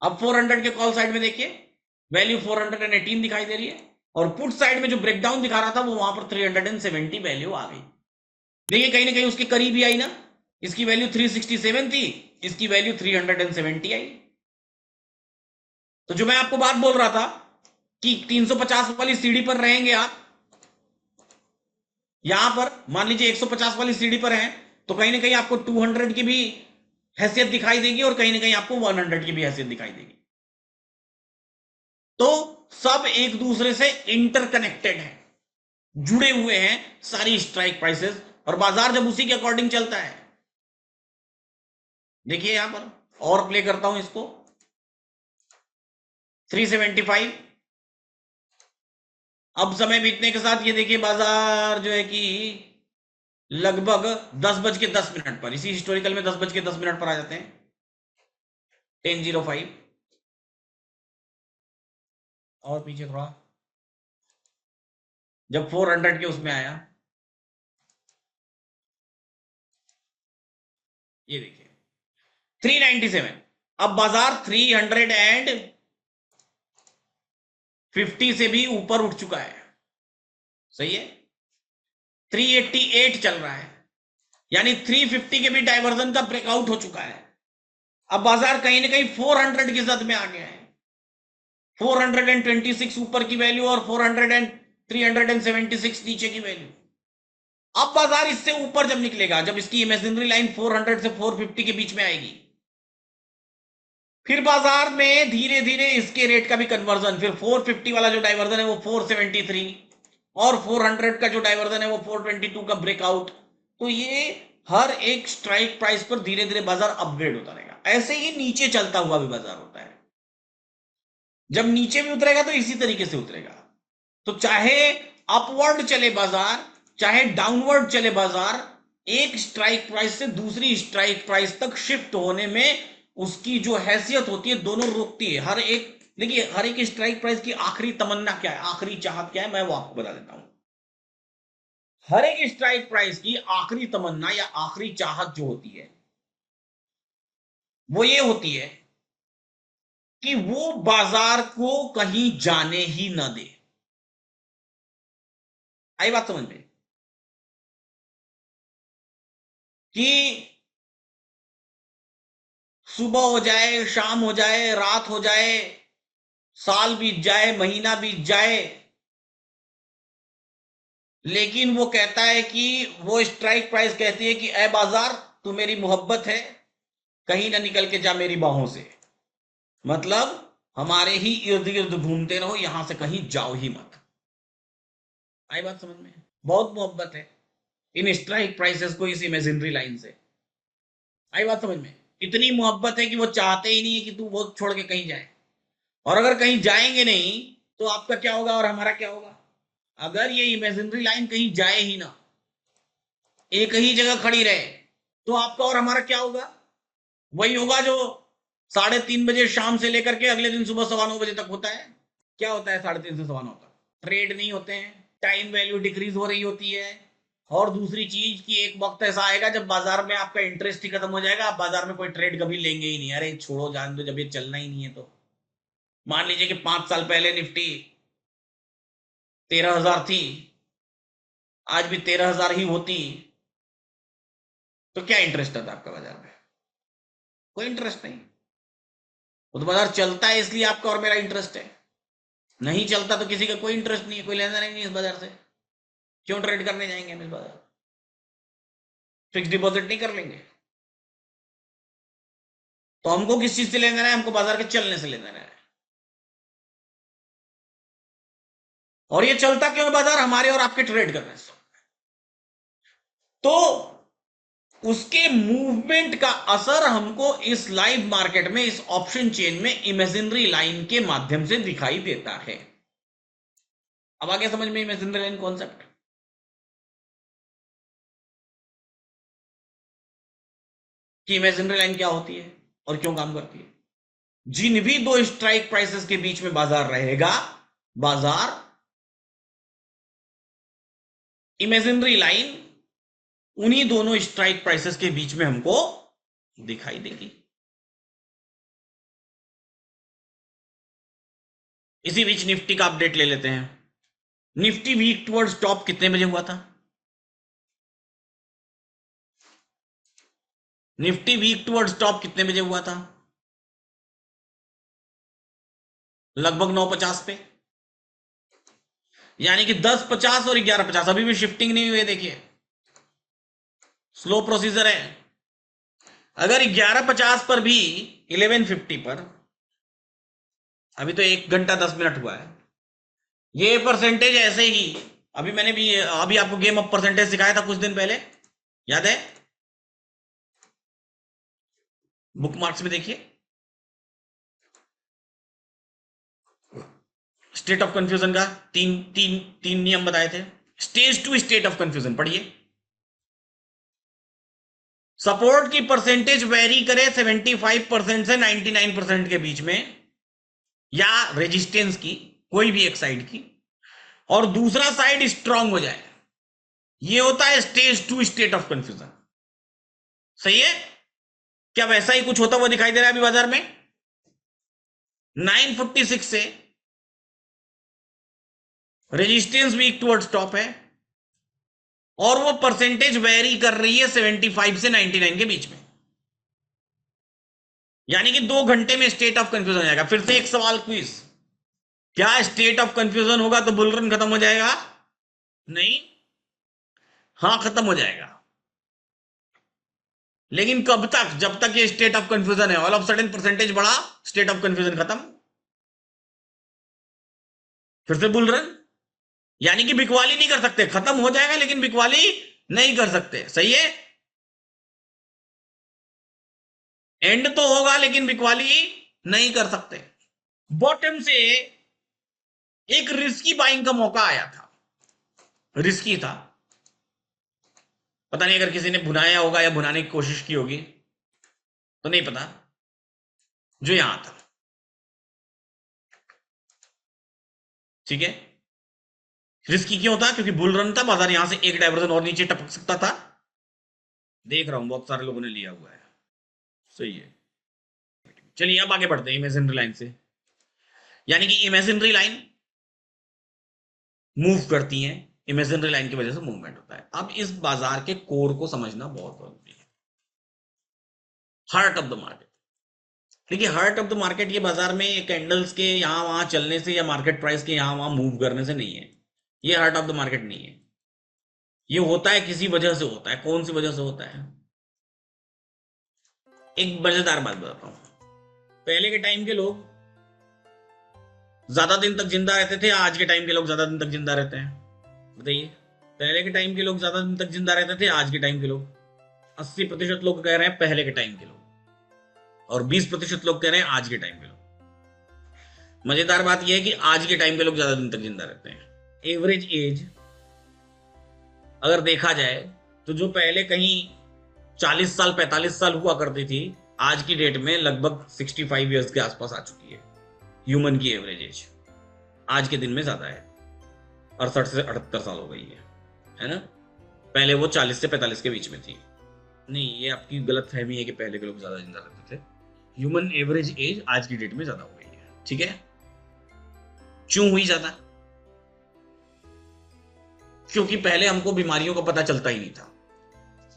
अब 400 के कॉल साइड में देखिए, वैल्यू 418 दिखाई दे रही है, और पुट साइड में जो ब्रेकडाउन दिखा रहा था वो वहां पर 370 वैल्यू आ गई। देखिए कहीं ना कहीं उसके करीब ही आई ना, इसकी वैल्यू 367 थी, इसकी वैल्यू 370 आई। तो जो मैं आपको बात बोल रहा था कि 350 वाली सीढ़ी पर रहेंगे आप, यहां पर मान लीजिए 150 वाली सीढ़ी पर हैं, तो कहीं ना कहीं आपको 200 की भी हैसियत दिखाई देगी और कहीं ना कहीं आपको 100 की भी हैसियत दिखाई देगी। तो सब एक दूसरे से इंटरकनेक्टेड है, जुड़े हुए हैं सारी स्ट्राइक प्राइसेस, और बाजार जब उसी के अकॉर्डिंग चलता है। देखिए यहां पर और प्ले करता हूं इसको, 375, अब समय बीतने के साथ ये देखिए बाजार जो है कि लगभग 10:10 पर, इसी हिस्टोरिकल में 10:10 पर आ जाते हैं, 10:05, और पीछे थोड़ा, जब 400 के उसमें आया, ये देखिए 397, अब बाजार 350 से भी ऊपर उठ चुका है, सही है, 388 चल रहा है, यानी 350 के भी डाइवर्जन का ब्रेकआउट हो चुका है। अब बाजार कहीं ना कहीं 400 की जद में आ गया है, 426 ऊपर की वैल्यू और 376 नीचे की वैल्यू। अब बाजार इससे ऊपर जब निकलेगा, जब इसकी इमेजिनरी लाइन 400 से 450 के बीच में आएगी, फिर बाजार में धीरे धीरे इसके रेट का भी कन्वर्जन, फिर 450 वाला जो डाइवर्जन है वो 473, और 400 का जो डाइवर्जन है वो 422 का ब्रेकआउट। तो ये हर एक स्ट्राइक प्राइस पर धीरे धीरे बाजार अपग्रेड होता रहेगा। ऐसे ही नीचे चलता हुआ भी बाजार होता है। जब नीचे भी उतरेगा तो इसी तरीके से उतरेगा। तो चाहे अपवर्ड चले बाजार, चाहे डाउनवर्ड चले बाजार, एक स्ट्राइक प्राइस से दूसरी स्ट्राइक प्राइस तक शिफ्ट होने में उसकी जो हैसियत होती है दोनों रोकती है। हर एक, देखिए, हर एक स्ट्राइक प्राइस की आखिरी तमन्ना क्या है, आखिरी चाहत क्या है, मैं वो आपको बता देता हूं। हर एक स्ट्राइक प्राइस की आखिरी तमन्ना या आखिरी चाहत जो होती है वो ये होती है कि वो बाजार को कहीं जाने ही ना दे। आई बात समझ में? कि सुबह हो जाए, शाम हो जाए, रात हो जाए, साल बीत जाए, महीना बीत जाए, लेकिन वो कहता है कि वो स्ट्राइक प्राइस कहती है कि ऐ बाजार, तू मेरी मोहब्बत है, कहीं ना निकल के जा मेरी बाहों से। मतलब हमारे ही इर्द गिर्द घूमते रहो, यहां से कहीं जाओ ही मत। आई बात समझ में? बहुत मोहब्बत है इन स्ट्राइक प्राइसेस को इस इमेजिनरी लाइन से। आई बात समझ में? इतनी मोहब्बत है कि वो चाहते ही नहीं है कि तू वो छोड़ के कहीं जाए। और अगर कहीं जाएंगे नहीं तो आपका क्या होगा और हमारा क्या होगा? अगर ये इमेजिनरी लाइन कहीं जाए ही ना, एक ही जगह खड़ी रहे, तो आपका और हमारा क्या होगा? वही होगा जो 3:30 बजे शाम से लेकर के अगले दिन सुबह 9:15 बजे तक होता है। क्या होता है 3:30 से 9:15 तक? ट्रेड नहीं होते हैं, टाइम वैल्यू डिक्रीज हो रही होती है। और दूसरी चीज कि एक वक्त ऐसा आएगा जब बाजार में आपका इंटरेस्ट ही खत्म हो जाएगा, आप बाजार में कोई ट्रेड कभी लेंगे ही नहीं। अरे छोड़ो, जान दो, जब ये चलना ही नहीं है तो। मान लीजिए कि 5 साल पहले निफ्टी 13,000 थी, आज भी 13,000 ही होती, तो क्या इंटरेस्ट आता आपका बाजार में? कोई इंटरेस्ट नहीं। वो तो बाजार चलता है इसलिए आपका और मेरा इंटरेस्ट है। नहीं चलता तो किसी का कोई इंटरेस्ट नहीं है, कोई लेना नहीं है इस बाजार से। क्यों ट्रेड करने जाएंगे हम इस बाजार? फिक्स डिपॉजिट नहीं कर लेंगे? तो हमको किस चीज से लेना है? हमको बाजार के चलने से लेना है। और ये चलता क्यों है बाजार? हमारे और आपके ट्रेड करने से। तो उसके मूवमेंट का असर हमको इस लाइव मार्केट में, इस ऑप्शन चेन में इमेजिनरी लाइन के माध्यम से दिखाई देता है। अब आगे समझ में इमेजिनरी लाइन कॉन्सेप्ट? कि इमेजिनरी लाइन क्या होती है और क्यों काम करती है। जिन भी दो स्ट्राइक प्राइसेस के बीच में बाजार रहेगा, बाजार इमेजिनरी लाइन उन्हीं दोनों स्ट्राइक प्राइसेस के बीच में हमको दिखाई देगी। इसी बीच निफ्टी का अपडेट ले लेते हैं। निफ्टी वीक टुवर्ड्स टॉप कितने बजे हुआ था? निफ्टी वीक टुवर्ड्स टॉप कितने बजे हुआ था? लगभग 9:50 पे। यानी कि 10:50 और 11:50, अभी भी शिफ्टिंग नहीं हुई है। देखिए, स्लो प्रोसीजर है। अगर 11:50 पर भी 11:50 पर, अभी तो 1 घंटा 10 मिनट हुआ है, ये परसेंटेज ऐसे ही, अभी आपको गेम ऑफ परसेंटेज सिखाया था कुछ दिन पहले, याद है? बुकमार्क्स में देखिए, स्टेट ऑफ कंफ्यूजन का तीन नियम बताए थे। स्टेज 2 स्टेट ऑफ कंफ्यूजन पढ़िए। सपोर्ट की परसेंटेज वेरी करे 75% से 99% के बीच में, या रेजिस्टेंस की कोई भी एक साइड की, और दूसरा साइड स्ट्रांग हो जाए, ये होता है स्टेज 2 स्टेट ऑफ कंफ्यूजन। सही है? क्या वैसा ही कुछ होता हुआ दिखाई दे रहा है अभी बाजार में? 946 से रेजिस्टेंस वीक टुवर्ड्स टॉप है, और वो परसेंटेज वेरी कर रही है 75 से 99 के बीच में। यानी कि 2 घंटे में स्टेट ऑफ कंफ्यूजन हो जाएगा। फिर से एक सवाल क्विज, क्या स्टेट ऑफ कंफ्यूजन होगा तो बुल रन खत्म हो जाएगा? नहीं। हाँ खत्म हो जाएगा, लेकिन कब तक? जब तक ये स्टेट ऑफ कंफ्यूजन है। ऑल ऑफ सडन परसेंटेज बढ़ा, स्टेट ऑफ कंफ्यूजन खत्म, फिर से बुल रन। यानी कि बिकवाली नहीं कर सकते, खत्म हो जाएगा लेकिन बिकवाली नहीं कर सकते। सही है, एंड तो होगा लेकिन बिकवाली नहीं कर सकते। बॉटम से एक रिस्की बाइंग का मौका आया था, रिस्की था, पता नहीं अगर किसी ने भुनाया होगा या भुनाने की कोशिश की होगी तो नहीं पता, जो यहां था। ठीक है, रिस्की क्यों था? क्योंकि बुल रन था, बाजार यहां से एक डायवर्जन और नीचे टपक सकता था। देख रहा हूं बहुत सारे लोगों ने लिया हुआ है। सही है, चलिए अब आगे बढ़ते हैं इमेजिनरी लाइन से। यानी कि इमेजिनरी लाइन मूव करती है, इमेजिनरी लाइन की वजह से मूवमेंट होता है। अब इस बाजार के कोर को समझना बहुत जरूरी है, हार्ट ऑफ द मार्केट। देखिए, हार्ट ऑफ द मार्केट ये बाजार में कैंडल्स के यहां वहां चलने से या मार्केट प्राइस के यहां वहां मूव करने से नहीं है। ये हार्ट ऑफ द मार्केट नहीं है। ये होता है किसी वजह से होता है। कौन सी वजह से होता है? एक मजेदार बात बताता हूं। पहले के टाइम के लोग ज्यादा दिन तक जिंदा रहते थे, आज के टाइम के लोग ज्यादा दिन तक जिंदा रहते हैं? बताइए। पहले के टाइम के लोग ज्यादा दिन तक जिंदा रहते थे, आज के टाइम के लोग 80% लोग कह रहे हैं पहले के टाइम के लोग, और 20% लोग कह रहे हैं आज के टाइम के लोग। मजेदार बात यह है कि आज के टाइम के लोग ज्यादा दिन तक जिंदा रहते हैं। एवरेज एज अगर देखा जाए तो जो पहले कहीं 40 साल 45 साल हुआ करती थी, आज की डेट में लगभग 65 ईयर्स के आसपास आ चुकी है। ह्यूमन की एवरेज एज आज के दिन में ज्यादा है, 68 से 78 साल हो गई है ना? पहले वो 40 से 45 के बीच में थी। नहीं, ये आपकी गलत फहमी है कि पहले के लोग ज्यादा जिंदा रहते थे। ह्यूमन एवरेज एज आज की डेट में ज्यादा हो गई है। ठीक है, क्यों हुई ज्यादा? क्योंकि पहले हमको बीमारियों का पता चलता ही नहीं था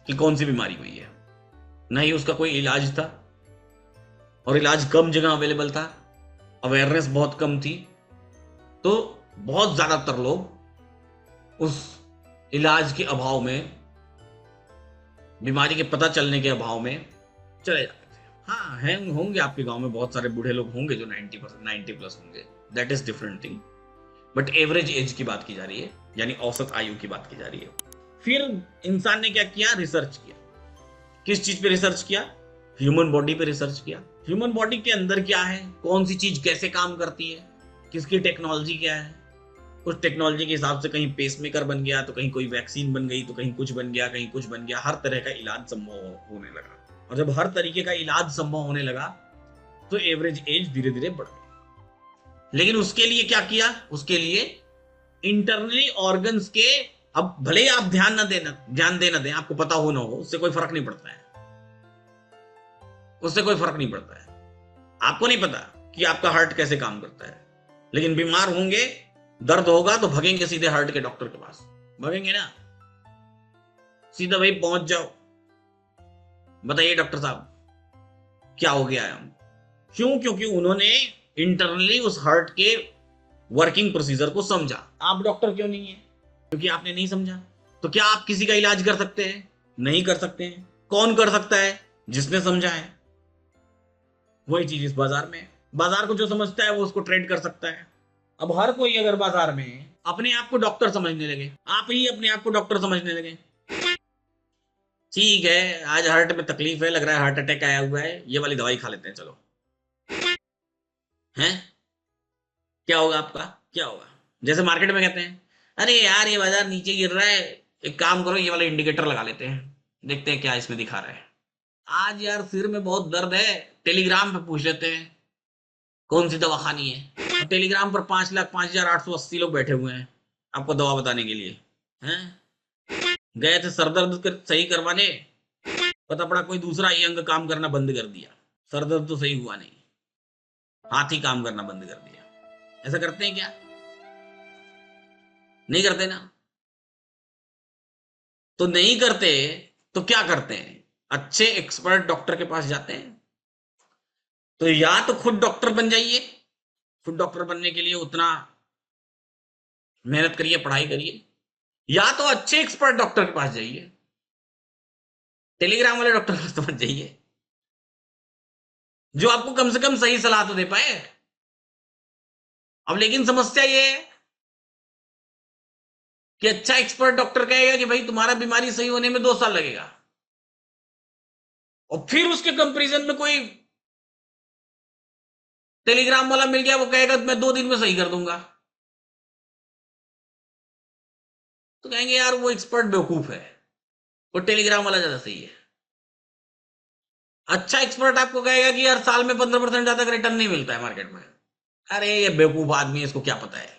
कि कौन सी बीमारी हुई है, ना ही उसका कोई इलाज था, और इलाज कम जगह अवेलेबल था, अवेयरनेस बहुत कम थी। तो बहुत ज्यादातर लोग उस इलाज के अभाव में, बीमारी के पता चलने के अभाव में चले जाते थे। हाँ है, होंगे आपके गांव में बहुत सारे बूढ़े लोग होंगे जो 90 प्लस होंगे, that is different thing. But average age की बात की जा रही है, यानी औसत आयु की बात की जा रही है। फिर इंसान ने क्या किया? रिसर्च किया। किस चीज पे रिसर्च किया? ह्यूमन बॉडी पे रिसर्च किया। ह्यूमन बॉडी के अंदर क्या है, कौन सी चीज कैसे काम करती है, किसकी टेक्नोलॉजी क्या है। कुछ टेक्नोलॉजी के हिसाब से कहीं पेसमेकर बन गया, तो कहीं कोई वैक्सीन बन गई, तो कहीं कुछ बन गया, कहीं कुछ बन गया। हर तरह का इलाज संभव होने लगा, और जब हर तरीके का इलाज संभव होने लगा तो एवरेज एज धीरे धीरे बढ़ गई। लेकिन उसके लिए क्या किया? उसके लिए इंटरनली ऑर्गन्स के, अब भले ही आप ध्यान देना दें, आपको पता हो ना हो, उससे कोई फर्क नहीं पड़ता है। उससे कोई फर्क नहीं पड़ता है। आपको नहीं पता कि आपका हार्ट कैसे काम करता है, लेकिन बीमार होंगे, दर्द होगा तो भगेंगे सीधे हार्ट के डॉक्टर के पास, भगेंगे ना, सीधा भाई पहुंच जाओ, बताइए डॉक्टर साहब क्या हो गया है हम। क्यों? क्योंकि उन्होंने इंटरनली उस हार्ट के वर्किंग प्रोसीजर को समझा। आप डॉक्टर क्यों नहीं है? क्योंकि आपने नहीं समझा। तो क्या आप किसी का इलाज कर सकते हैं? नहीं कर सकते हैं। कौन कर सकता है? जिसने समझा है। वही चीज इस बाजार में, बाजार को जो समझता है वो उसको ट्रेड कर सकता है। अब हर कोई अगर बाजार में अपने आप को डॉक्टर समझने लगे, आप ही अपने आप को डॉक्टर समझने लगे, ठीक है आज हार्ट में तकलीफ है, लग रहा है हार्ट अटैक आया हुआ है, ये वाली दवाई खा लेते हैं, चलो, हैं? क्या होगा आपका? क्या होगा? जैसे मार्केट में कहते हैं, अरे यार ये बाजार नीचे गिर रहा है, एक काम करो ये वाला इंडिकेटर लगा लेते हैं, देखते हैं क्या इसमें दिखा रहा है। आज यार सिर में बहुत दर्द है, टेलीग्राम पे पूछ लेते हैं कौन सी दवा खानी है। टेलीग्राम पर 5,05,880 लोग बैठे हुए हैं आपको दवा बताने के लिए, हैं? गए थे सर दर्द सही करवाने, पता पड़ा कोई दूसरा ही अंग काम करना बंद कर दिया। सर दर्द तो सही हुआ नहीं, हाथ ही काम करना बंद कर दिया। ऐसा करते हैं क्या? नहीं करते ना। तो नहीं करते तो क्या करते हैं? अच्छे एक्सपर्ट डॉक्टर के पास जाते हैं। तो या तो खुद डॉक्टर बन जाइए, खुद डॉक्टर बनने के लिए उतना मेहनत करिए, पढ़ाई करिए, या तो अच्छे एक्सपर्ट डॉक्टर के पास जाइए, टेलीग्राम वाले डॉक्टर के पास तो मत जाइए, जो आपको कम से कम सही सलाह तो दे पाए। अब लेकिन समस्या ये है कि अच्छा एक्सपर्ट डॉक्टर कहेगा कि भाई तुम्हारा बीमारी सही होने में 2 साल लगेगा, और फिर उसके कंपैरिजन में कोई टेलीग्राम वाला मिल गया, वो कहेगा मैं 2 दिन में सही कर दूंगा, तो कहेंगे यार वो एक्सपर्ट बेवकूफ है, वो टेलीग्राम वाला ज्यादा सही है। अच्छा एक्सपर्ट आपको कहेगा कि यार साल में 15% ज्यादा का रिटर्न नहीं मिलता है मार्केट में, अरे ये बेवकूफ आदमी है, इसको क्या पता है।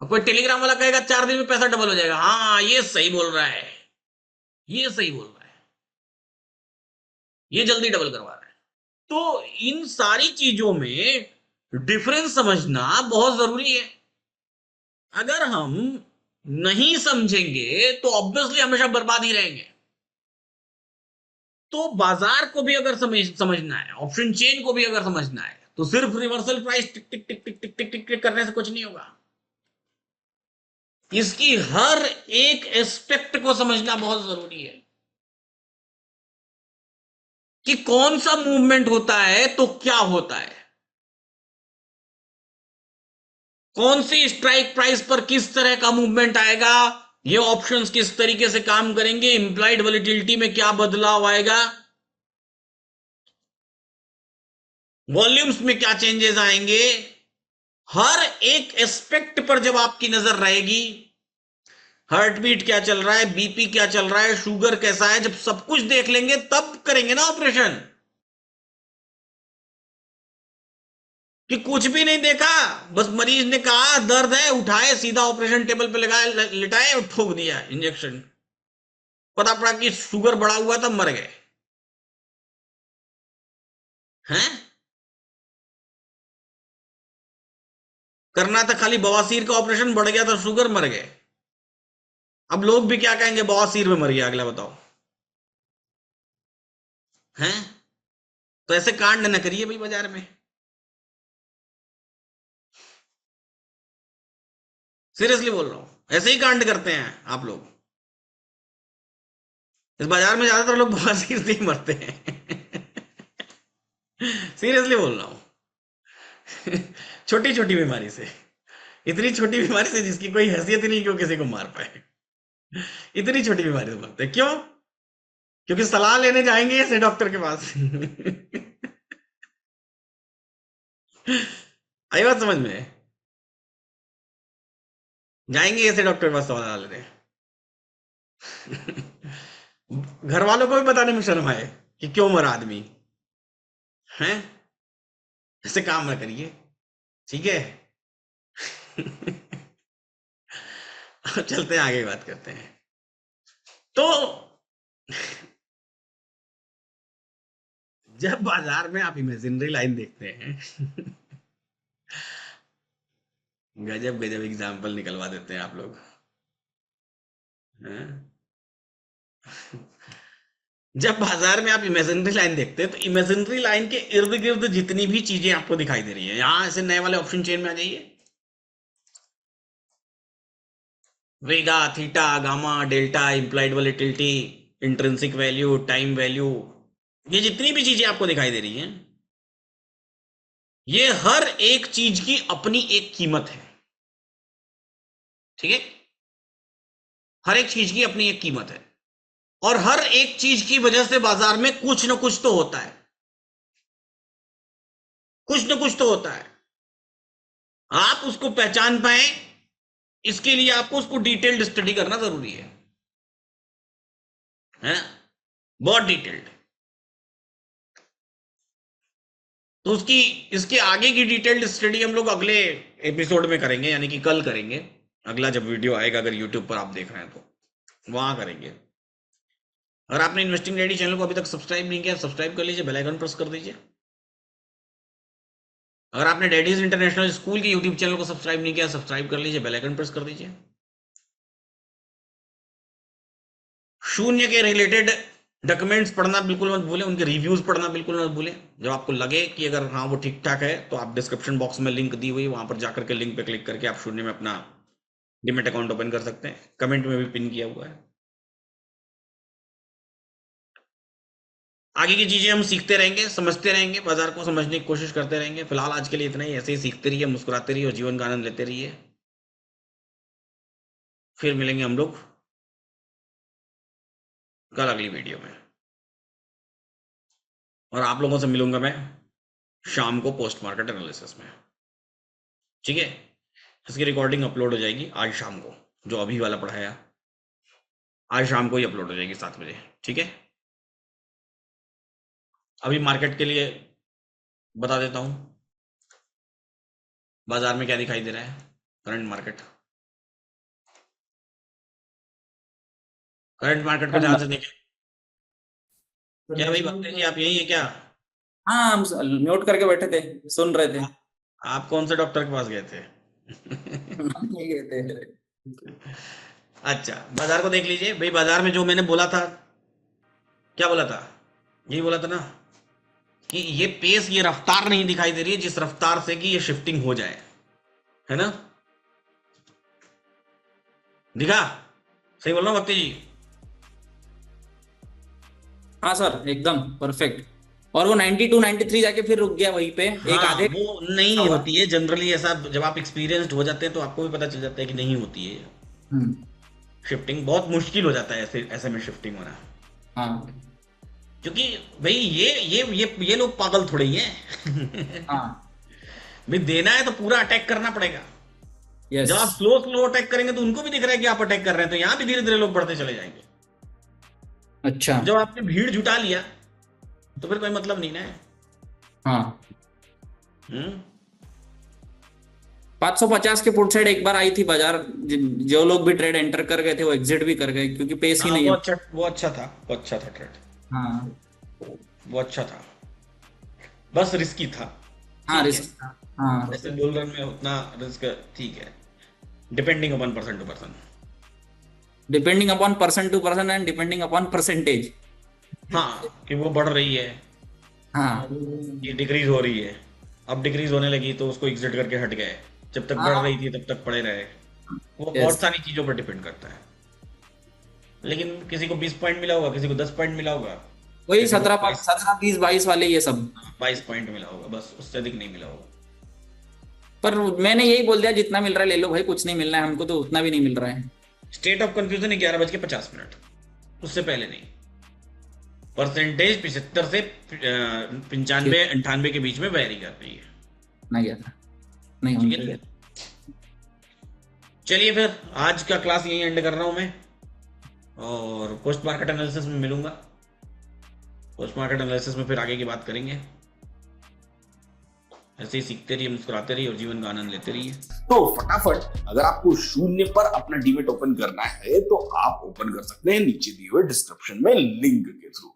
और कोई टेलीग्राम वाला कहेगा 4 दिन में पैसा डबल हो जाएगा, हाँ ये सही बोल रहा है, ये सही बोल रहा है, ये जल्दी डबल करवा रहा है। तो इन सारी चीजों में डिफरेंस समझना बहुत जरूरी है। अगर हम नहीं समझेंगे तो ऑब्वियसली हमेशा बर्बाद ही रहेंगे। तो बाजार को भी अगर समझना है, ऑप्शन चेन को भी अगर समझना है, तो सिर्फ रिवर्सल प्राइस टिक टिक टिक टिक टिक टिक टिक टिक करने से कुछ नहीं होगा। इसकी हर एक एस्पेक्ट को समझना बहुत जरूरी है कि कौन सा मूवमेंट होता है तो क्या होता है, कौन सी स्ट्राइक प्राइस पर किस तरह का मूवमेंट आएगा, ये ऑप्शंस किस तरीके से काम करेंगे, इंप्लाइड वॉलेटिलिटी में क्या बदलाव आएगा, वॉल्यूम्स में क्या चेंजेस आएंगे। हर एक एस्पेक्ट पर जब आपकी नजर रहेगी, हार्ट बीट क्या चल रहा है, बीपी क्या चल रहा है, शुगर कैसा है, जब सब कुछ देख लेंगे तब करेंगे ना ऑपरेशन। कि कुछ भी नहीं देखा, बस मरीज ने कहा दर्द है, उठाए सीधा ऑपरेशन टेबल पे लगाए, लिटाए और ठोक दिया इंजेक्शन, पता पड़ा कि शुगर बढ़ा हुआ था, मर गए हैं। करना था खाली बवासीर का ऑपरेशन, बढ़ गया था शुगर, मर गए। अब लोग भी क्या कहेंगे, बवासीर में मर गया अगला, बताओ हैं। तो ऐसे कांड न करिए भाई बाजार में, सीरियसली बोल रहा हूं, ऐसे ही कांड करते हैं आप लोग। इस बाजार में ज्यादातर लोग बवासीर से ही मरते हैं। सीरियसली बोल रहा हूं। छोटी छोटी बीमारी से, इतनी छोटी बीमारी से जिसकी कोई हैसियत ही नहीं कि वो किसी को मार पाए, इतनी छोटी बीमारी से मरते हैं। क्यों? क्योंकि सलाह लेने जाएंगे ऐसे डॉक्टर के पास। आई बात समझ में? जाएंगे ऐसे डॉक्टर के पास सलाह लेने। घर वालों को भी बताने में शर्म आए कि क्यों मरा आदमी, हैं। ऐसे काम ना करिए, ठीक है। चलते हैं आगे, बात करते हैं। तो जब बाजार में आप इमेजिनरी लाइन देखते हैं, गजब गजब एग्जाम्पल निकलवा देते हैं आप लोग, हैं? जब बाजार में आप इमेजिनरी लाइन देखते हैं, तो इमेजिनरी लाइन के इर्द गिर्द जितनी भी चीजें आपको दिखाई दे रही है, यहां ऐसे नए वाले ऑप्शन चेन में आ जाइए। Vega, theta, gamma, delta, implied volatility, intrinsic value, time value, ये जितनी भी चीजें आपको दिखाई दे रही हैं, ये हर एक चीज की अपनी एक कीमत है, ठीक है। हर एक चीज की अपनी एक कीमत है, और हर एक चीज की वजह से बाजार में कुछ ना कुछ तो होता है, कुछ ना कुछ तो होता है। आप उसको पहचान पाए, इसके लिए आपको उसको डिटेल्ड स्टडी करना जरूरी है बहुत डिटेल्ड। तो उसकी, इसके आगे की डिटेल्ड स्टडी हम लोग अगले एपिसोड में करेंगे, यानी कि कल करेंगे। अगला जब वीडियो आएगा, अगर यूट्यूब पर आप देख रहे हैं तो वहां करेंगे। अगर आपने इन्वेस्टिंग रेडी चैनल को अभी तक सब्सक्राइब नहीं किया, सब्सक्राइब कर लीजिए, बेल आइकन प्रेस कर दीजिए। अगर आपने डैडीज इंटरनेशनल स्कूल के यूट्यूब चैनल को सब्सक्राइब नहीं किया, सब्सक्राइब कर लीजिए, बेल आइकन प्रेस कर दीजिए। शून्य के रिलेटेड डॉक्यूमेंट्स पढ़ना बिल्कुल मत भूलें, उनके रिव्यूज पढ़ना बिल्कुल मत भूलें। जब आपको लगे कि अगर हाँ वो ठीक ठाक है, तो आप डिस्क्रिप्शन बॉक्स में लिंक दी हुई, वहां पर जाकर के लिंक पे क्लिक करके आप शून्य में अपना डीमैट अकाउंट ओपन कर सकते हैं, कमेंट में भी पिन किया हुआ है। आगे की चीजें हम सीखते रहेंगे, समझते रहेंगे, बाजार को समझने की कोशिश करते रहेंगे। फिलहाल आज के लिए इतना ही। ऐसे ही सीखते रहिए, मुस्कुराते रहिए और जीवन का आनंद लेते रहिए। फिर मिलेंगे हम लोग कल अगली वीडियो में, और आप लोगों से मिलूंगा मैं शाम को पोस्ट मार्केट एनालिसिस में। ठीक है, इसकी रिकॉर्डिंग अपलोड हो जाएगी आज शाम को, जो अभी वाला पढ़ाया आज शाम को ही अपलोड हो जाएगी 7 बजे। ठीक है, अभी मार्केट के लिए बता देता हूं बाजार में क्या दिखाई दे रहा है। करंट मार्केट को ध्यान से देखें। क्या भाई भक्ति जी, आप यही है क्या? हाँ, हम म्यूट करके बैठे थे, सुन रहे थे। आप कौन से डॉक्टर के पास गए थे? नहीं गए थे। अच्छा, बाजार को देख लीजिए भाई। बाजार में जो मैंने बोला था, क्या बोला था? यही बोला था ना कि ये पेस, ये रफ्तार नहीं दिखाई दे रही है जिस रफ्तार से कि ये शिफ्टिंग हो जाए, है ना? दिखा? सही बोल रहा हूं भक्ति जी? हाँ सर, एकदम परफेक्ट। और वो 92 93 जाके फिर रुक गया वहीं पे। एक हाँ, आधे वो नहीं होती है जनरली ऐसा। जब आप एक्सपीरियंस्ड हो जाते हैं तो आपको भी पता चल जाता है कि नहीं होती है शिफ्टिंग। बहुत मुश्किल हो जाता है ऐसे में शिफ्टिंग होना। हाँ क्योंकि भाई ये लोग पागल थोड़े ही हैं। हाँ, भाई देना है तो पूरा अटैक करना पड़ेगा। यस। जब आप स्लो अटैक करेंगे तो उनको भी दिख रहा है कि आप अटैक कर रहे हैं, तो यहाँ भी धीरे धीरे लोग बढ़ते चले जाएंगे। अच्छा, जब आपने भीड़ जुटा लिया तो फिर कोई मतलब नहीं ना है। हाँ। 550 के पुट साइड एक बार आई थी बाजार। जो लोग भी ट्रेड एंटर कर गए थे वो एग्जिट भी कर गए, क्योंकि पेस ही नहीं है। वो अच्छा था ट्रेड। हाँ वो अच्छा था, बस रिस्की था। हाँ, ठीक है। रिस्क। हाँ, ऐसे बुल रन में उतना रिस्क ठीक है, depending upon person to person. Depending upon person to person and depending upon percentage. हाँ, कि वो बढ़ रही है, हाँ ये डिक्रीज हो रही है। अब डिक्रीज होने लगी तो उसको एग्जिट करके हट गए। जब तक बढ़ रही थी तब तक पड़े रहे। वो बहुत सारी चीजों पर डिपेंड करता है। लेकिन किसी को 20 पॉइंट मिला होगा, किसी को 10 पॉइंट मिला होगा, वही 17 30 22 वाले ये सब। 22 पॉइंट मिला होगा, बस उससे अधिक नहीं मिला होगा। पर मैंने यही बोल दिया, जितना मिल रहा है ले लो भाई, कुछ नहीं मिलना है हमको तो उतना भी नहीं मिल रहा है। स्टेट ऑफ कंफ्यूजन 11:50, उससे पहले नहीं। परसेंटेज 75 से 95 98 के बीच में वेरी कर रही है। नहीं गया था, नहीं होने गया। चलिए फिर आज का क्लास यहीं एंड कर रहा हूं मैं, और पोस्ट मार्केट एनालिसिस में मिलूंगा। पोस्ट मार्केट एनालिसिस में फिर आगे की बात करेंगे। ऐसे ही सीखते रहिए, मुस्कुराते रहिए और जीवन का आनंद लेते रहिए। तो फटाफट अगर आपको शून्य पर अपना डीमेट ओपन करना है तो आप ओपन कर सकते हैं नीचे दिए हुए डिस्क्रिप्शन में लिंक के थ्रू।